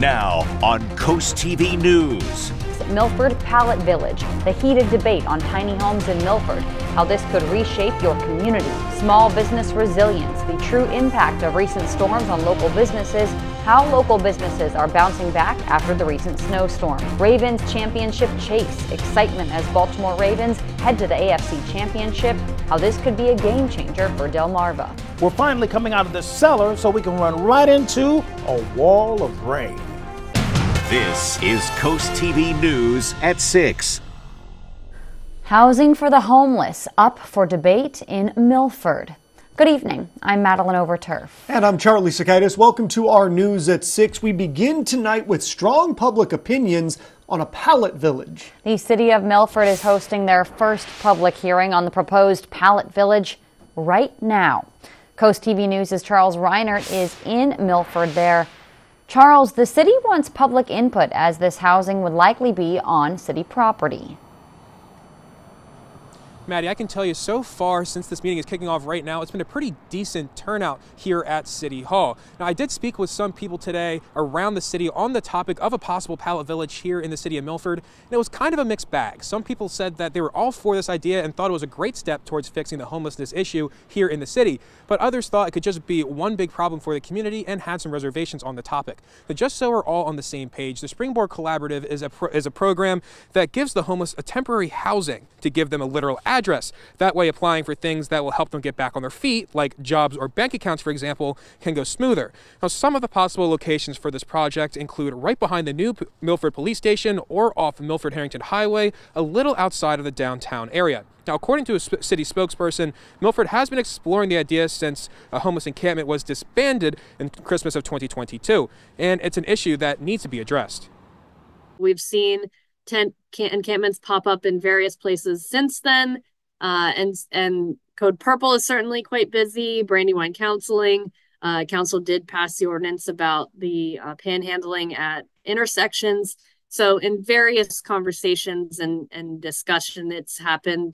Now on CoastTV News. Milford Pallet Village, the heated debate on tiny homes in Milford, how this could reshape your community, small business resilience, the true impact of recent storms on local businesses, how local businesses are bouncing back after the recent snowstorm, Ravens championship chase, excitement as Baltimore Ravens head to the AFC Championship, how this could be a game changer for Delmarva. We're finally coming out of the cellar so we can run right into a wall of rain. This is CoastTV News at 6. Housing for the homeless up for debate in Milford. Good evening. I'm Madeline Overturf. And I'm Charlie Sakaitis. Welcome to our News at 6. We begin tonight with strong public opinions on a pallet village. The city of Milford is hosting their first public hearing on the proposed pallet village right now. CoastTV News' Charles Reinert is in Milford there. Charles, the city wants public input as this housing would likely be on city property. Maddie, I can tell you so far since this meeting is kicking off right now, it's been a pretty decent turnout here at City Hall. Now, I did speak with some people today around the city on the topic of a possible pallet village here in the city of Milford, and it was kind of a mixed bag. Some people said that they were all for this idea and thought it was a great step towards fixing the homelessness issue here in the city, but others thought it could just be one big problem for the community and had some reservations on the topic. But just so we're all on the same page, the Springboard Collaborative is a program that gives the homeless a temporary housing to give them a literal address. That way, applying for things that will help them get back on their feet, like jobs or bank accounts, for example, can go smoother. Now, some of the possible locations for this project include right behind the new Milford Police Station or off Milford-Harrington Highway, a little outside of the downtown area. Now, according to a city spokesperson, Milford has been exploring the idea since a homeless encampment was disbanded in Christmas of 2022, and it's an issue that needs to be addressed. We've seen tent encampments pop up in various places since then. And Code Purple is certainly quite busy. Brandywine Counseling. Council did pass the ordinance about the panhandling at intersections. So in various conversations and discussion, it's happened.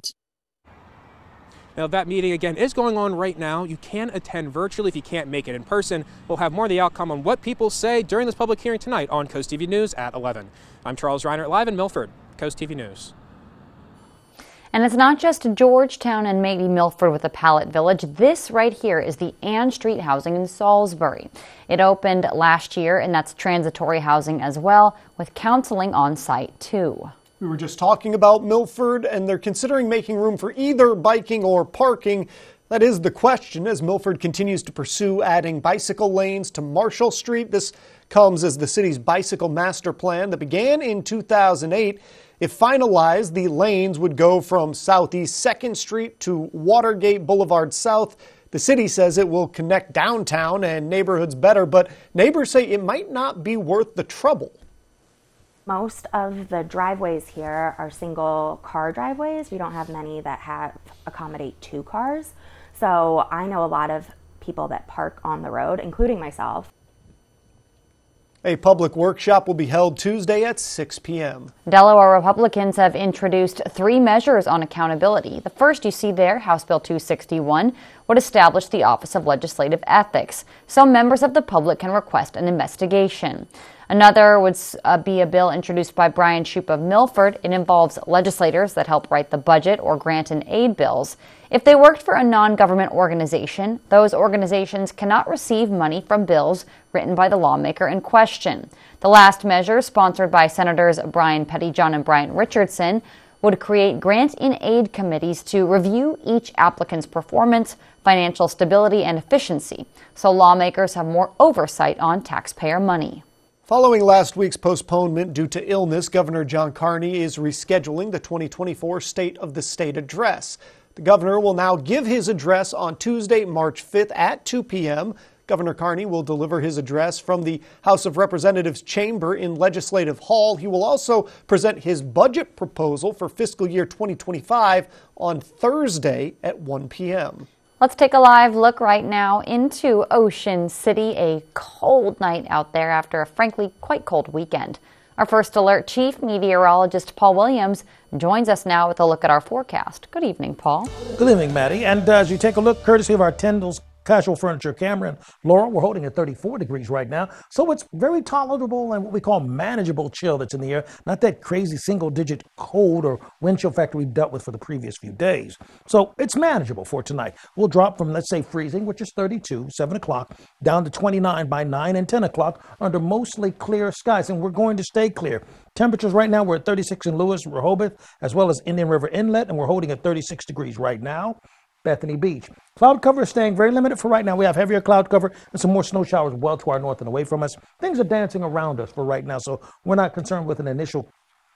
Now, that meeting, again, is going on right now. You can attend virtually if you can't make it in person. We'll have more of the outcome on what people say during this public hearing tonight on CoastTV News at 11. I'm Charles Reinert, live in Milford, CoastTV News. And it's not just Georgetown and maybe Milford with a pallet village. This right here is the Ann Street housing in Salisbury. It opened last year, and that's transitory housing as well, with counseling on site too. We were just talking about Milford, and they're considering making room for either biking or parking. That is the question as Milford continues to pursue adding bicycle lanes to Marshall Street. This comes as the city's bicycle master plan that began in 2008. If finalized, the lanes would go from Southeast 2nd Street to Watergate Boulevard South. The city says it will connect downtown and neighborhoods better, but neighbors say it might not be worth the trouble. Most of the driveways here are single car driveways. We don't have many that accommodate 2 cars. So I know a lot of people that park on the road, including myself. A public workshop will be held Tuesday at 6 p.m. Delaware Republicans have introduced 3 measures on accountability. The first you see there, House Bill 261, would establish the Office of Legislative Ethics, so members of the public can request an investigation. Another would be a bill introduced by Brian Shoup of Milford. It involves legislators that help write the budget or grant and aid bills. If they worked for a non-government organization, those organizations cannot receive money from bills written by the lawmaker in question. The last measure, sponsored by Senators Brian Pettyjohn and Brian Richardson, would create grant and aid committees to review each applicant's performance, financial stability, and efficiency, so lawmakers have more oversight on taxpayer money. Following last week's postponement due to illness, Governor John Carney is rescheduling the 2024 State of the State address. The governor will now give his address on Tuesday, March 5th at 2 p.m. Governor Carney will deliver his address from the House of Representatives chamber in Legislative Hall. He will also present his budget proposal for fiscal year 2025 on Thursday at 1 p.m. Let's take a live look right now into Ocean City. A cold night out there after a frankly quite cold weekend. Our First Alert Chief Meteorologist Paul Williams joins us now with a look at our forecast. Good evening, Paul. Good evening, Maddie. And as you take a look, courtesy of our Tyndall's Casual Furniture, Cameron, Laurel, we're holding at 34 degrees right now. So it's very tolerable and what we call manageable chill that's in the air. Not that crazy single-digit cold or wind chill factor we've dealt with for the previous few days. So it's manageable for tonight. We'll drop from, let's say, freezing, which is 32, 7 o'clock, down to 29 by 9 and 10 o'clock under mostly clear skies. And we're going to stay clear. Temperatures right now, we're at 36 in Lewis, Rehoboth, as well as Indian River Inlet, and we're holding at 36 degrees right now. Bethany Beach. Cloud cover is staying very limited for right now. We have heavier cloud cover and some more snow showers well to our north and away from us. Things are dancing around us for right now, so we're not concerned with an initial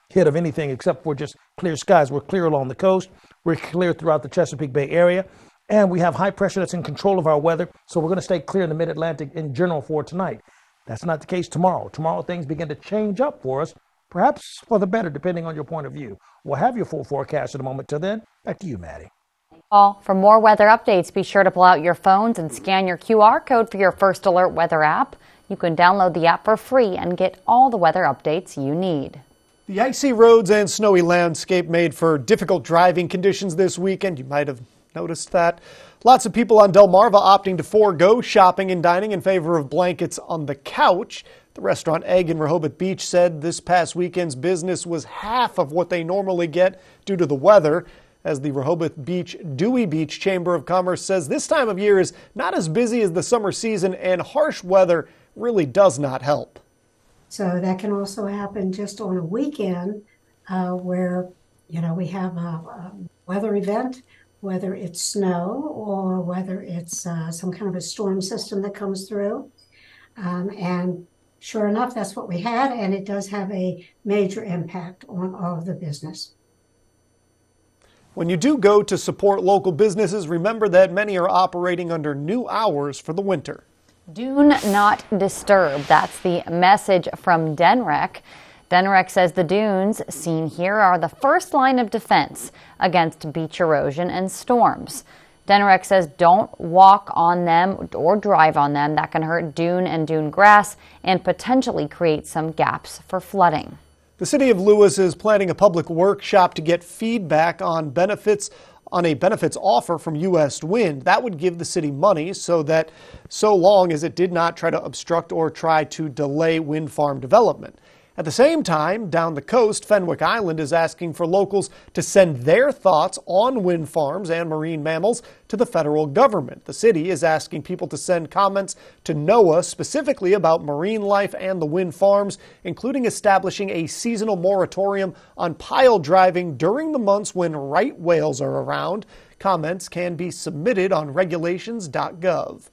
hit of anything except for just clear skies. We're clear along the coast. We're clear throughout the Chesapeake Bay area. And we have high pressure that's in control of our weather, so we're going to stay clear in the mid-Atlantic in general for tonight. That's not the case tomorrow. Tomorrow things begin to change up for us, perhaps for the better, depending on your point of view. We'll have your full forecast in a moment. Till then, back to you, Maddie. For more weather updates, be sure to pull out your phones and scan your QR code for your First Alert weather app. You can download the app for free and get all the weather updates you need. The icy roads and snowy landscape made for difficult driving conditions this weekend. You might have noticed that. Lots of people on Delmarva opting to forego shopping and dining in favor of blankets on the couch. The restaurant Egg in Rehoboth Beach said this past weekend's business was half of what they normally get due to the weather. As the Rehoboth Beach Dewey Beach Chamber of Commerce says, this time of year is not as busy as the summer season and harsh weather really does not help. So that can also happen just on a weekend where, we have a weather event, whether it's snow or whether it's some kind of a storm system that comes through. And sure enough, that's what we had, and it does have a major impact on all of the business. When you do go to support local businesses, remember that many are operating under new hours for the winter. Do not disturb. That's the message from DNREC. DNREC says the dunes seen here are the first line of defense against beach erosion and storms. DNREC says don't walk on them or drive on them. That can hurt dune and dune grass and potentially create some gaps for flooding. The City of Lewis is planning a public workshop to get feedback on a benefits offer from U.S. Wind. That would give the city money so long as it did not try to obstruct or try to delay wind farm development. At the same time, down the coast, Fenwick Island is asking for locals to send their thoughts on wind farms and marine mammals to the federal government. The city is asking people to send comments to NOAA specifically about marine life and the wind farms, including establishing a seasonal moratorium on pile driving during the months when right whales are around. Comments can be submitted on regulations.gov.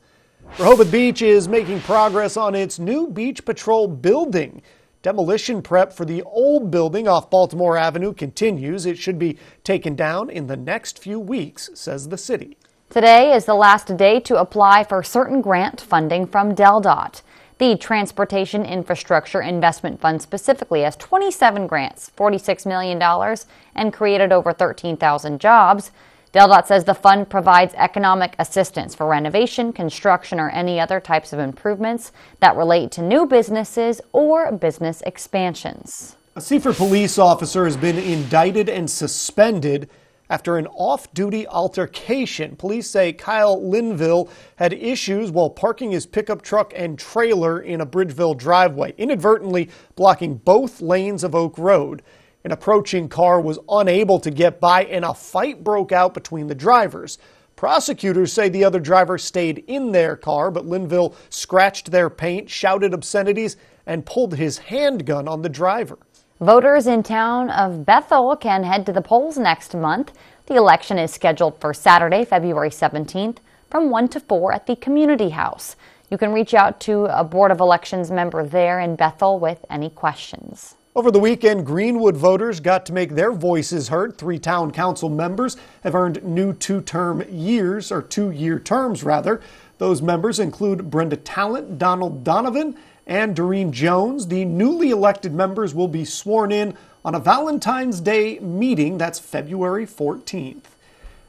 Rehoboth Beach is making progress on its new beach patrol building. Demolition prep for the old building off Baltimore Avenue continues. It should be taken down in the next few weeks, says the city. Today is the last day to apply for certain grant funding from DelDOT. The Transportation Infrastructure Investment Fund specifically has 27 grants, $46 million, and created over 13,000 jobs. DelDOT says the fund provides economic assistance for renovation, construction, or any other types of improvements that relate to new businesses or business expansions. A Seaford police officer has been indicted and suspended after an off-duty altercation. Police say Kyle Linville had issues while parking his pickup truck and trailer in a Bridgeville driveway, inadvertently blocking both lanes of Oak Road. An approaching car was unable to get by and a fight broke out between the drivers. Prosecutors say the other driver stayed in their car, but Linville scratched their paint, shouted obscenities, and pulled his handgun on the driver. Voters in town of Bethel can head to the polls next month. The election is scheduled for Saturday, February 17th from 1 to 4 at the Community House. You can reach out to a Board of Elections member there in Bethel with any questions. Over the weekend, Greenwood voters got to make their voices heard. 3 town council members have earned new two-year terms. Those members include Brenda Talent, Donald Donovan, and Doreen Jones. The newly elected members will be sworn in on a Valentine's Day meeting. That's February 14th.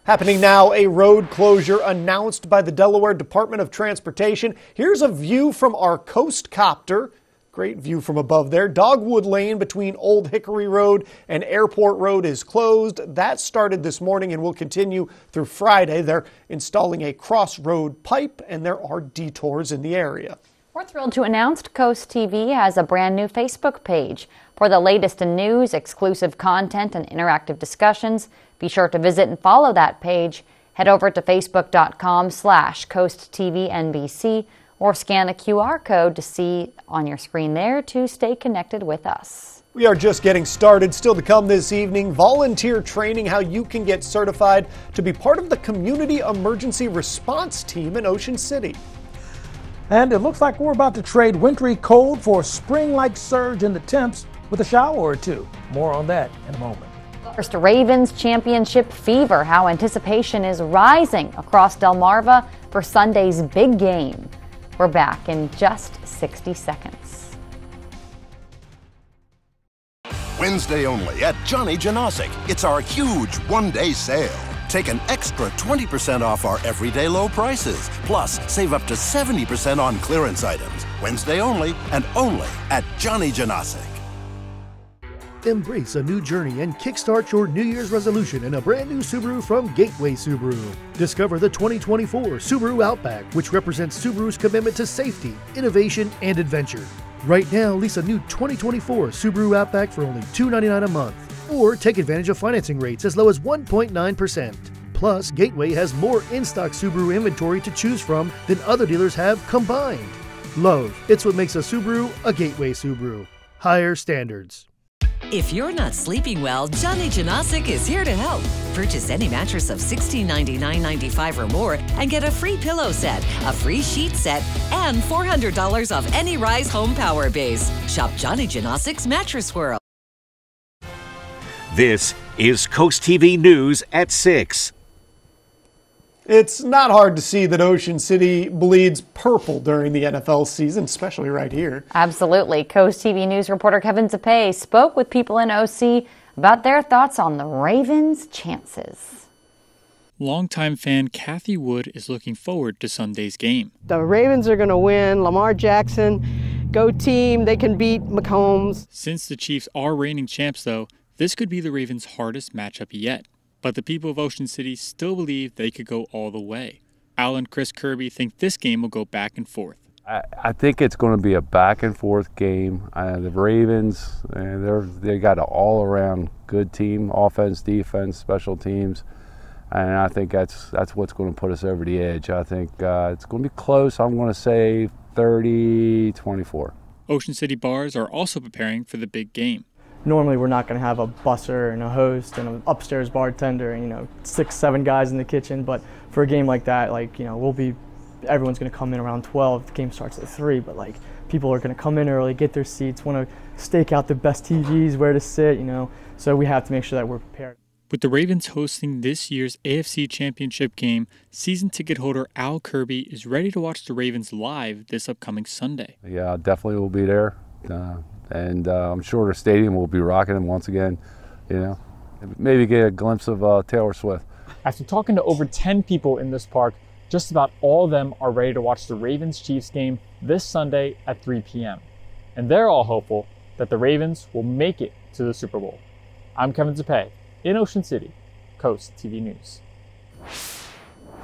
Happening now, a road closure announced by the Delaware Department of Transportation. Here's a view from our coast copter. Great view from above there. Dogwood Lane between Old Hickory Road and Airport Road is closed. That started this morning and will continue through Friday. They're installing a crossroad pipe and there are detours in the area. We're thrilled to announce Coast TV has a brand new Facebook page. For the latest in news, exclusive content, and interactive discussions, be sure to visit and follow that page. Head over to facebook.com/CoastTVNBC or scan the QR code to see on your screen there to stay connected with us. We are just getting started. Still to come this evening, volunteer training, how you can get certified to be part of the Community Emergency Response Team in Ocean City. And it looks like we're about to trade wintry cold for a spring-like surge in the temps with a shower or two. More on that in a moment. First, Ravens championship fever, how anticipation is rising across Delmarva for Sunday's big game. We're back in just 60 seconds. Wednesday only at Johnny Janosic. It's our huge one-day sale. Take an extra 20% off our everyday low prices. Plus, save up to 70% on clearance items. Wednesday only and only at Johnny Janosic. Embrace a new journey and kickstart your New Year's resolution in a brand new Subaru from Gateway Subaru. Discover the 2024 Subaru Outback, which represents Subaru's commitment to safety, innovation, and adventure. Right now, lease a new 2024 Subaru Outback for only $299 a month, or take advantage of financing rates as low as 1.9%. Plus, Gateway has more in-stock Subaru inventory to choose from than other dealers have combined. Love, it's what makes a Subaru a Gateway Subaru. Higher standards. If you're not sleeping well, Johnny Janosic is here to help. Purchase any mattress of $1699.95 or more and get a free pillow set, a free sheet set, and $400 off any Rise Home Power Base. Shop Johnny Janosic's Mattress World. This is Coast TV News at 6. It's not hard to see that Ocean City bleeds purple during the NFL season, especially right here. Absolutely. Coast TV News reporter Kevin Zapay spoke with people in OC about their thoughts on the Ravens' chances. Longtime fan Kathy Wood is looking forward to Sunday's game. The Ravens are going to win. Lamar Jackson, go team. They can beat Mahomes. Since the Chiefs are reigning champs, though, this could be the Ravens' hardest matchup yet. But the people of Ocean City still believe they could go all the way. Al and Chris Kirby think this game will go back and forth. I think it's going to be a back and forth game. The Ravens, they got an all-around good team, offense, defense, special teams, and I think that's what's going to put us over the edge. I think it's going to be close. I'm going to say 30-24. Ocean City bars are also preparing for the big game. Normally we're not going to have a busser and a host and an upstairs bartender and 6-7 guys in the kitchen, but for a game like that, everyone's going to come in around 12. The game starts at 3, but people are going to come in early, get their seats, want to stake out the best TVs, where to sit, so we have to make sure that we're prepared. With the Ravens hosting this year's AFC Championship game, season ticket holder Al Kirby is ready to watch the Ravens live this upcoming Sunday. Yeah, definitely will be there. And I'm sure the stadium will be rocking them once again, maybe get a glimpse of Taylor Swift. After talking to over 10 people in this park, just about all of them are ready to watch the Ravens-Chiefs game this Sunday at 3 p.m. And they're all hopeful that the Ravens will make it to the Super Bowl. I'm Kevin Zapay in Ocean City, Coast TV News.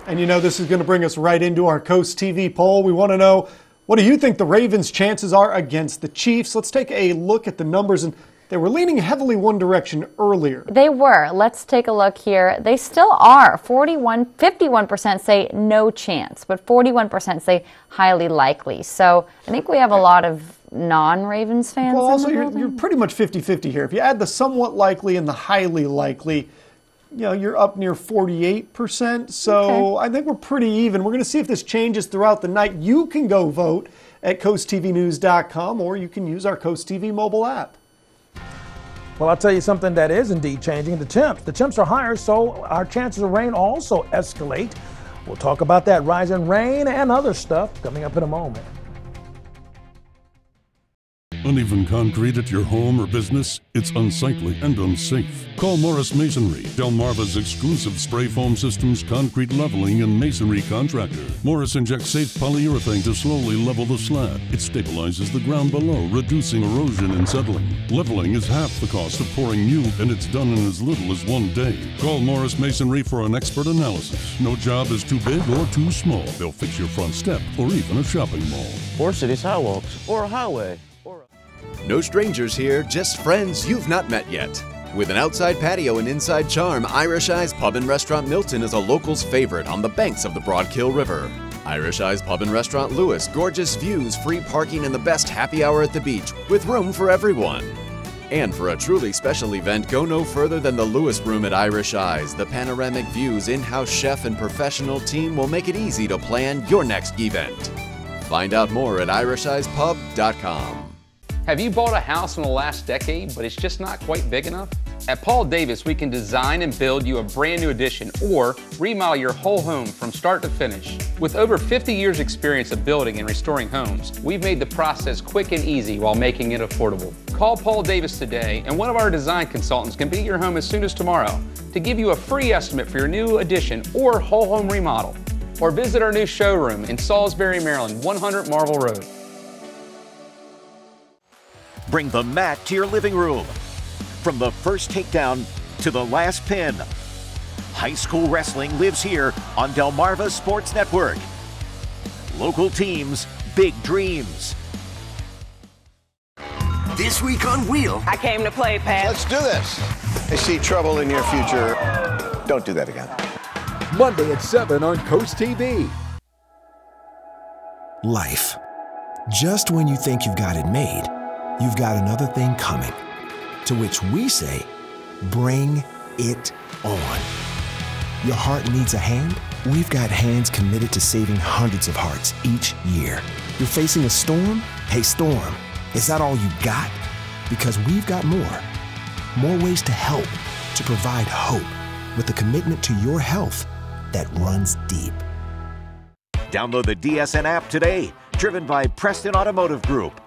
And this is going to bring us right into our Coast TV poll. We want to know, what do you think the Ravens' chances are against the Chiefs? Let's take a look at the numbers, and they were leaning heavily one direction earlier. They were. Let's take a look here. They still are. 51% say no chance, but 41% say highly likely. So I think we have a lot of non-Ravens fans. Well, also you're pretty much 50-50 here. If you add the somewhat likely and the highly likely, you're up near 48%. So okay. I think we're pretty even. We're going to see if this changes throughout the night. You can go vote at CoastTVNews.com, or you can use our Coast TV mobile app. Well, I'll tell you something that is indeed changing. The temps are higher, so our chances of rain also escalate. We'll talk about that rise in rain and other stuff coming up in a moment. Uneven concrete at your home or business? It's unsightly and unsafe. Call Morris Masonry, Delmarva's exclusive spray foam systems, concrete leveling, and masonry contractor. Morris injects safe polyurethane to slowly level the slab. It stabilizes the ground below, reducing erosion and settling. Leveling is half the cost of pouring new, and it's done in as little as 1 day. Call Morris Masonry for an expert analysis. No job is too big or too small. They'll fix your front step or even a shopping mall. Or city sidewalks, or a highway. No strangers here, just friends you've not met yet. With an outside patio and inside charm, Irish Eyes Pub and Restaurant Milton is a local's favorite on the banks of the Broadkill River. Irish Eyes Pub and Restaurant Lewis, gorgeous views, free parking, and the best happy hour at the beach, with room for everyone. And for a truly special event, go no further than the Lewis Room at Irish Eyes. The panoramic views, in-house chef, and professional team will make it easy to plan your next event. Find out more at irisheyespub.com. Have you bought a house in the last decade, but it's just not quite big enough? At Paul Davis, we can design and build you a brand new addition or remodel your whole home from start to finish. With over 50 years experience of building and restoring homes, we've made the process quick and easy while making it affordable. Call Paul Davis today, and one of our design consultants can be at your home as soon as tomorrow to give you a free estimate for your new addition or whole home remodel. Or visit our new showroom in Salisbury, Maryland, 100 Marvel Road. Bring the mat to your living room. From the first takedown to the last pin, high school wrestling lives here on Delmarva Sports Network. Local teams, big dreams. This week on Wheel. I came to play, Pat. Let's do this. I see trouble in your future. Don't do that again. Monday at 7 on CoastTV. Life. Just when you think you've got it made, you've got another thing coming. To which we say, bring it on. Your heart needs a hand? We've got hands committed to saving hundreds of hearts each year. You're facing a storm? Hey, storm, is that all you got? Because we've got more. More ways to help, to provide hope, with a commitment to your health that runs deep. Download the DSN app today, driven by Preston Automotive Group.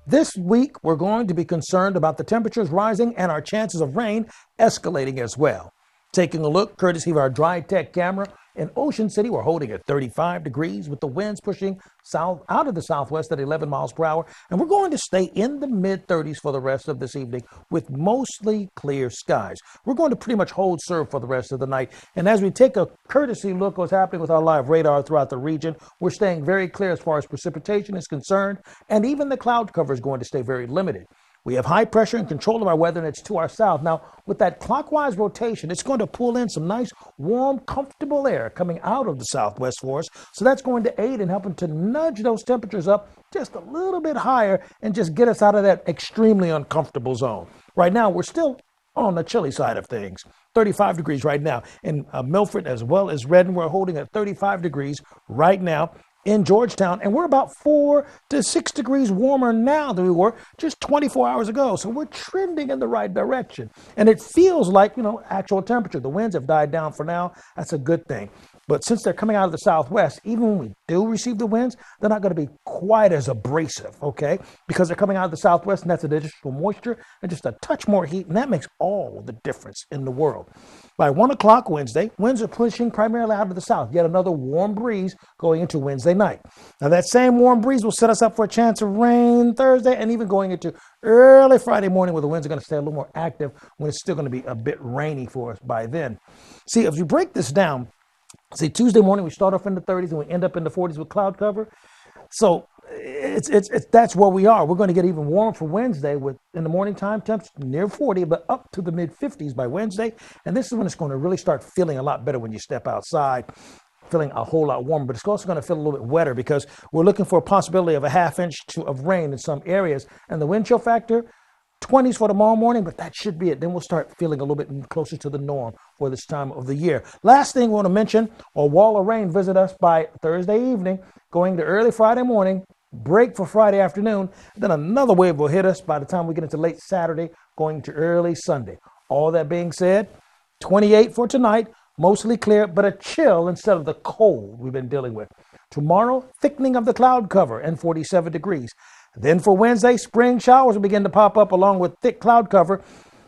This week, we're going to be concerned about the temperatures rising and our chances of rain escalating as well. Taking a look, courtesy of our Dry Tech camera, in Ocean City, we're holding at 35 degrees with the winds pushing south out of the southwest at 11 miles per hour. And we're going to stay in the mid-30s for the rest of this evening with mostly clear skies. We're going to pretty much hold serve for the rest of the night. And as we take a courtesy look at what's happening with our live radar throughout the region, we're staying very clear as far as precipitation is concerned. And even the cloud cover is going to stay very limited. We have high pressure and control of our weather, and it's to our south. Now, with that clockwise rotation, it's going to pull in some nice, warm, comfortable air coming out of the southwest for us. So that's going to aid in helping to nudge those temperatures up just a little bit higher and just get us out of that extremely uncomfortable zone. Right now, we're still on the chilly side of things. 35 degrees right now. In Milford as well as Redden, we're holding at 35 degrees right now. In Georgetown, and we're about 4 to 6 degrees warmer now than we were just 24 hours ago. So we're trending in the right direction. And it feels like, actual temperature. The winds have died down for now. That's a good thing. But since they're coming out of the southwest, even when we do receive the winds, they're not going to be quite as abrasive, okay? Because they're coming out of the southwest, and that's additional moisture and just a touch more heat, and that makes all the difference in the world. By 1 o'clock Wednesday, winds are pushing primarily out of the south. Yet another warm breeze going into Wednesday night. Now that same warm breeze will set us up for a chance of rain Thursday and even going into early Friday morning, where the winds are going to stay a little more active when it's still going to be a bit rainy for us by then. See, if you break this down, see, Tuesday morning we start off in the 30s and we end up in the 40s with cloud cover. So that's where we are. We're going to get even warmer for Wednesday with, in the morning time, temps near 40, but up to the mid-50s by Wednesday. And this is when it's going to really start feeling a lot better when you step outside, feeling a whole lot warmer. But it's also going to feel a little bit wetter because we're looking for a possibility of a ½ inch of rain in some areas. And the wind chill factor, 20s for tomorrow morning, but that should be it. Then we'll start feeling a little bit closer to the norm for this time of the year. Last thing we want to mention, a wall of rain visit us by Thursday evening, going to early Friday morning, break for Friday afternoon, then another wave will hit us by the time we get into late Saturday, going to early Sunday. All that being said, 28 for tonight, mostly clear, but a chill instead of the cold we've been dealing with. Tomorrow, thickening of the cloud cover and 47 degrees. Then for Wednesday, spring showers will begin to pop up along with thick cloud cover.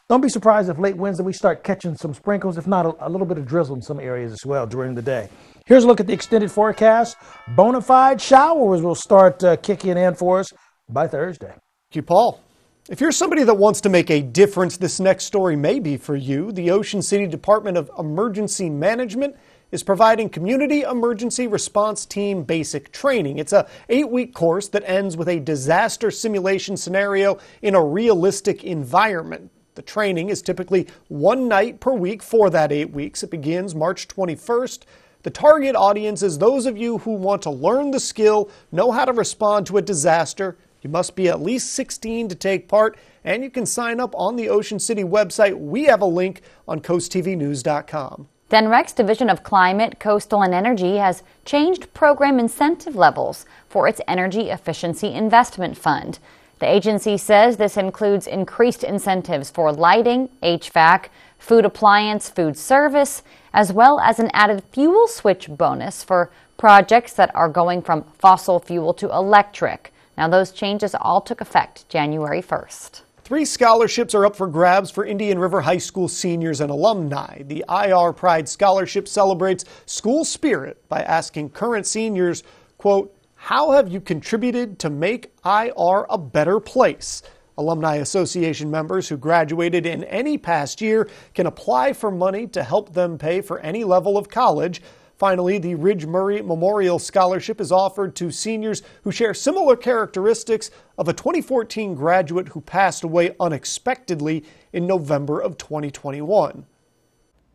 Don't be surprised if late Wednesday we start catching some sprinkles, if not a little bit of drizzle in some areas as well during the day. Here's a look at the extended forecast. Bona fide showers will start kicking in for us by Thursday. Thank you, Paul. If you're somebody that wants to make a difference, this next story may be for you. The Ocean City Department of Emergency Management is providing Community Emergency Response Team basic training. It's a 8-week course that ends with a disaster simulation scenario in a realistic environment. The training is typically one night per week for that 8 weeks. It begins March 21st. The target audience is those of you who want to learn the skill, know how to respond to a disaster. You must be at least 16 to take part, and you can sign up on the Ocean City website. We have a link on CoastTVnews.com. DENREC's Division of Climate, Coastal and Energy has changed program incentive levels for its Energy Efficiency Investment Fund. The agency says this includes increased incentives for lighting, HVAC, food appliance, food service, as well as an added fuel switch bonus for projects that are going from fossil fuel to electric. Now, those changes all took effect January 1st. 3 scholarships are up for grabs for Indian River High School seniors and alumni. The IR Pride Scholarship celebrates school spirit by asking current seniors, quote, "How have you contributed to make IR a better place?" Alumni Association members who graduated in any past year can apply for money to help them pay for any level of college. Finally, the Ridge Murray Memorial Scholarship is offered to seniors who share similar characteristics of a 2014 graduate who passed away unexpectedly in November of 2021.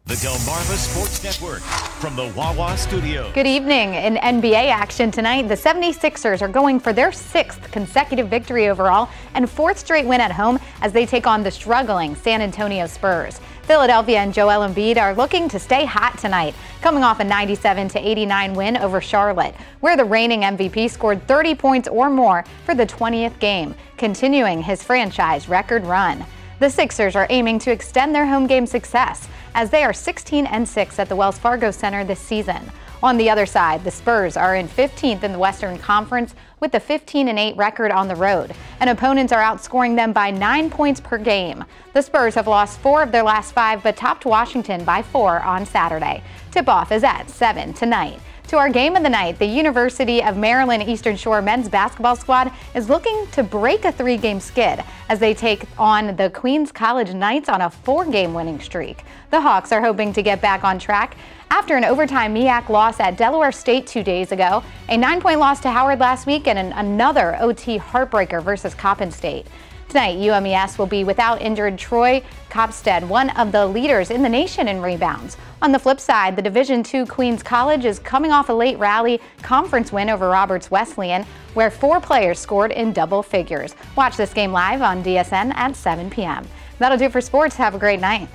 The Delmarva Sports Network from the Wawa Studio. Good evening. In NBA action tonight, the 76ers are going for their 6th consecutive victory overall and 4th straight win at home as they take on the struggling San Antonio Spurs. Philadelphia and Joel Embiid are looking to stay hot tonight, coming off a 97-89 win over Charlotte, where the reigning MVP scored 30 points or more for the 20th game, continuing his franchise record run. The Sixers are aiming to extend their home game success as they are 16-6 at the Wells Fargo Center this season. On the other side, the Spurs are in 15th in the Western Conference with a 15-8 record on the road, and opponents are outscoring them by 9 points per game. The Spurs have lost 4 of their last 5 but topped Washington by 4 on Saturday. Tip-off is at 7 tonight. To our game of the night, the University of Maryland Eastern Shore men's basketball squad is looking to break a 3-game skid as they take on the Queens College Knights on a 4-game winning streak. The Hawks are hoping to get back on track after an overtime MEAC loss at Delaware State 2 days ago, a 9-point loss to Howard last week, and another OT heartbreaker versus Coppin State. Tonight, UMES will be without injured Troy Kopstead, one of the leaders in the nation in rebounds. On the flip side, the Division II Queens College is coming off a late rally conference win over Roberts Wesleyan, where 4 players scored in double figures. Watch this game live on DSN at 7 p.m. That'll do it for sports. Have a great night.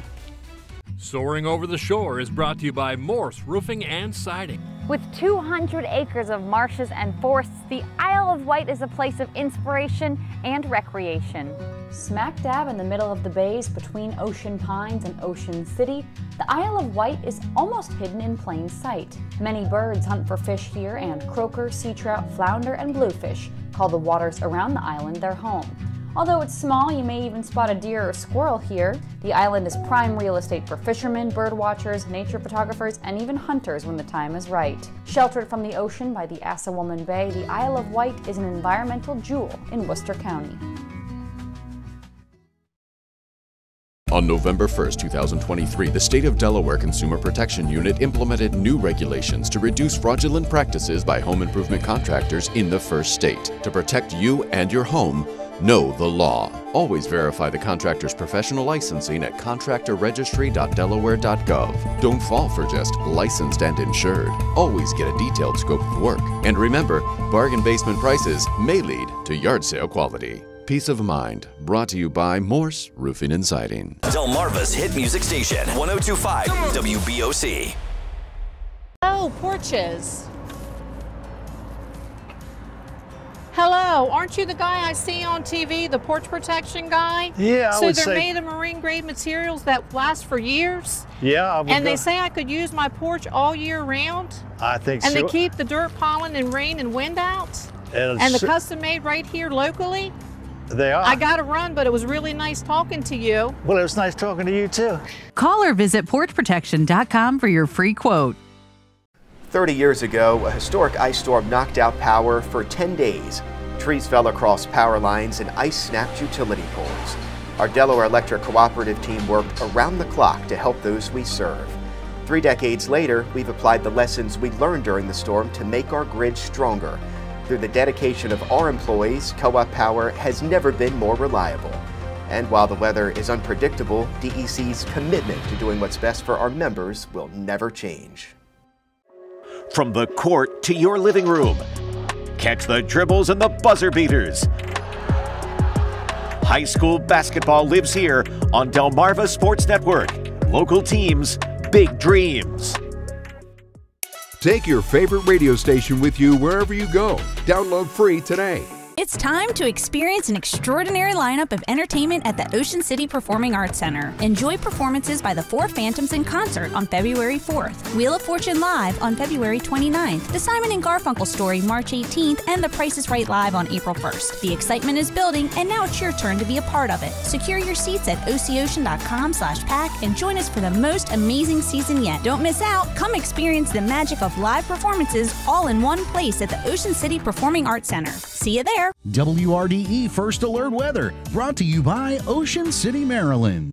Soaring Over the Shore is brought to you by Morse Roofing and Siding. With 200 acres of marshes and forests, the Isle of Wight is a place of inspiration and recreation. Smack dab in the middle of the bays between Ocean Pines and Ocean City, the Isle of Wight is almost hidden in plain sight. Many birds hunt for fish here, and croaker, sea trout, flounder, and bluefish call the waters around the island their home. Although it's small, you may even spot a deer or squirrel here. The island is prime real estate for fishermen, bird watchers, nature photographers, and even hunters when the time is right. Sheltered from the ocean by the Assawoman Bay, the Isle of Wight is an environmental jewel in Worcester County. On November 1st, 2023, the State of Delaware Consumer Protection Unit implemented new regulations to reduce fraudulent practices by home improvement contractors in the first state. To protect you and your home, know the law. Always verify the contractor's professional licensing at contractorregistry.delaware.gov. Don't fall for just licensed and insured. Always get a detailed scope of work. And remember, bargain basement prices may lead to yard sale quality. Peace of mind. Brought to you by Morse Roofing and Siding. Delmarva's hit music station, 102.5 WBOC. Oh, porches. How Hello, aren't you the guy I see on TV, the porch protection guy? Yeah, I so would they're say. made of marine grade materials that last for years? Yeah, I would. And they say I could use my porch all year round? I think so. And they keep the dirt, pollen, and rain and wind out? And the custom made right here locally? They are. I got to run, but it was really nice talking to you. Well, it was nice talking to you too. Call or visit porchprotection.com for your free quote. 30 years ago, a historic ice storm knocked out power for 10 days. Trees fell across power lines and ice snapped utility poles. Our Delaware Electric Cooperative team worked around the clock to help those we serve. 3 decades later, we've applied the lessons we learned during the storm to make our grid stronger. Through the dedication of our employees, Co-op Power has never been more reliable. And while the weather is unpredictable, DEC's commitment to doing what's best for our members will never change. From the court to your living room, catch the dribbles and the buzzer beaters. High school basketball lives here on Delmarva Sports Network. Local teams, big dreams. Take your favorite radio station with you wherever you go. Download free today. It's time to experience an extraordinary lineup of entertainment at the Ocean City Performing Arts Center. Enjoy performances by the Four Phantoms in concert on February 4th, Wheel of Fortune Live on February 29th, The Simon and Garfunkel Story March 18th, and The Price is Right Live on April 1st. The excitement is building, and now it's your turn to be a part of it. Secure your seats at ococean.com/pack and join us for the most amazing season yet. Don't miss out. Come experience the magic of live performances all in one place at the Ocean City Performing Arts Center. See you there. WRDE First Alert Weather, brought to you by Ocean City, Maryland.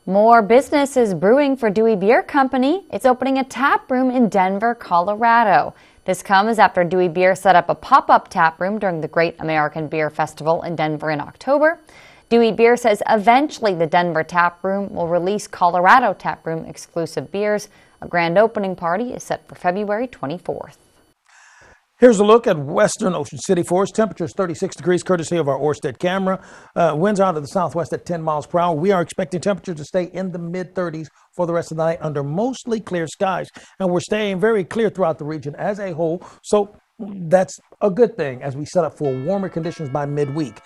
More business is brewing for Dewey Beer Company. It's opening a tap room in Denver, Colorado. This comes after Dewey Beer set up a pop-up tap room during the Great American Beer Festival in Denver in October. Dewey Beer says eventually the Denver tap room will release Colorado tap room exclusive beers. A grand opening party is set for February 24th. Here's a look at western Ocean City for us. Temperatures 36 degrees, courtesy of our Orsted camera. Winds out of the southwest at 10 miles per hour. We are expecting temperatures to stay in the mid-30s for the rest of the night under mostly clear skies. And we're staying very clear throughout the region as a whole. So that's a good thing as we set up for warmer conditions by midweek.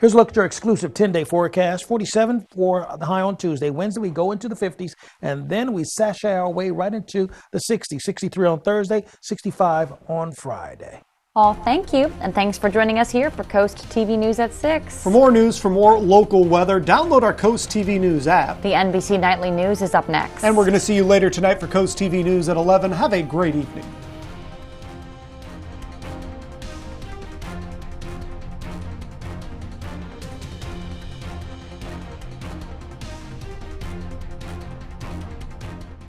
Here's a look at your exclusive 10-day forecast. 47 for the high on Tuesday. Wednesday, we go into the 50s, and then we sashay our way right into the 60s. 63 on Thursday, 65 on Friday. Well, thank you, and thanks for joining us here for Coast TV News at 6. For more news, for more local weather, download our Coast TV News app. The NBC Nightly News is up next. And we're going to see you later tonight for Coast TV News at 11. Have a great evening.